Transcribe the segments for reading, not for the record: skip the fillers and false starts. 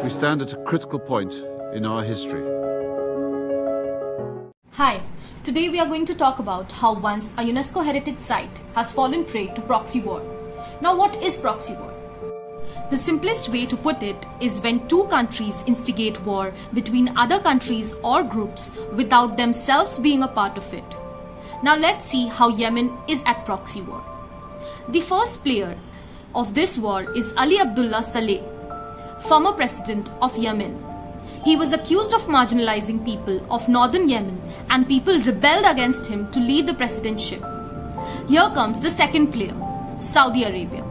We stand at a critical point in our history. Hi, today we are going to talk about how once a UNESCO heritage site has fallen prey to proxy war. Now, what is proxy war? The simplest way to put it is when two countries instigate war between other countries or groups without themselves being a part of it. Now let's see how Yemen is at proxy war. The first player of this war is Ali Abdullah Saleh, former president of Yemen. He was accused of marginalizing people of northern Yemen, and people rebelled against him to leave the presidentship. Here comes the second player, Saudi Arabia.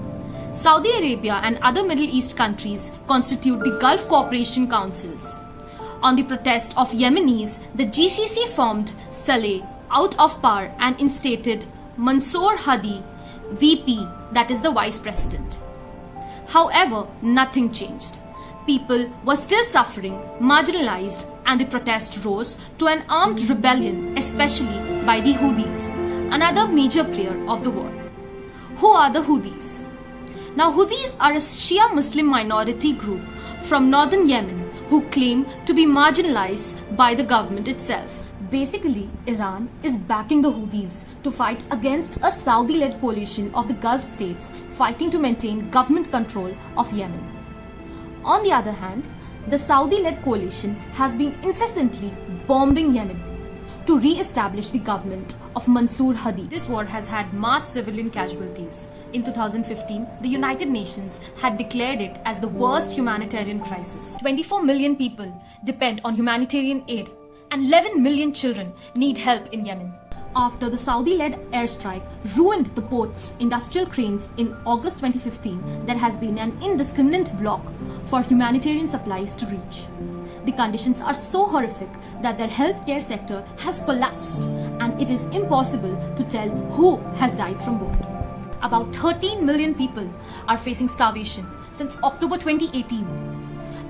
Saudi Arabia and other Middle East countries constitute the Gulf Cooperation Councils. On the protest of Yemenis, the GCC formed Saleh out of power and instated Mansour Hadi, VP, that is the vice president. However, nothing changed. People were still suffering, marginalized, and the protest rose to an armed rebellion, especially by the Houthis, another major player of the war. Who are the Houthis? Now, Houthis are a Shia Muslim minority group from northern Yemen who claim to be marginalized by the government itself. Basically, Iran is backing the Houthis to fight against a Saudi-led coalition of the Gulf states fighting to maintain government control of Yemen. On the other hand, the Saudi-led coalition has been incessantly bombing Yemen to re-establish the government of Mansour Hadi. This war has had mass civilian casualties. In 2015, the United Nations had declared it as the worst humanitarian crisis. 24 million people depend on humanitarian aid, and 11 million children need help in Yemen. After the Saudi-led airstrike ruined the port's industrial cranes in August 2015, there has been an indiscriminate block for humanitarian supplies to reach. The conditions are so horrific that their healthcare sector has collapsed, and it is impossible to tell who has died from what. About 13 million people are facing starvation since October 2018.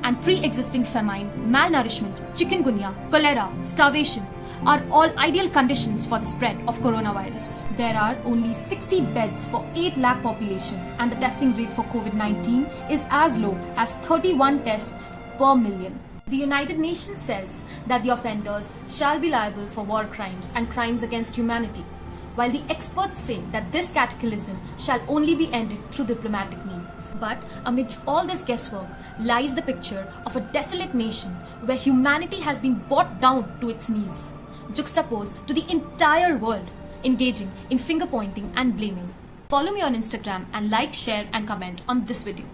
And pre-existing famine, malnourishment, chikungunya, cholera, starvation are all ideal conditions for the spread of coronavirus. There are only 60 beds for 8 lakh population, and the testing rate for COVID-19 is as low as 31 tests per million. The United Nations says that the offenders shall be liable for war crimes and crimes against humanity, while the experts say that this cataclysm shall only be ended through diplomatic means. But amidst all this guesswork lies the picture of a desolate nation where humanity has been brought down to its knees, juxtaposed to the entire world engaging in finger pointing and blaming. Follow me on Instagram and like, share and comment on this video.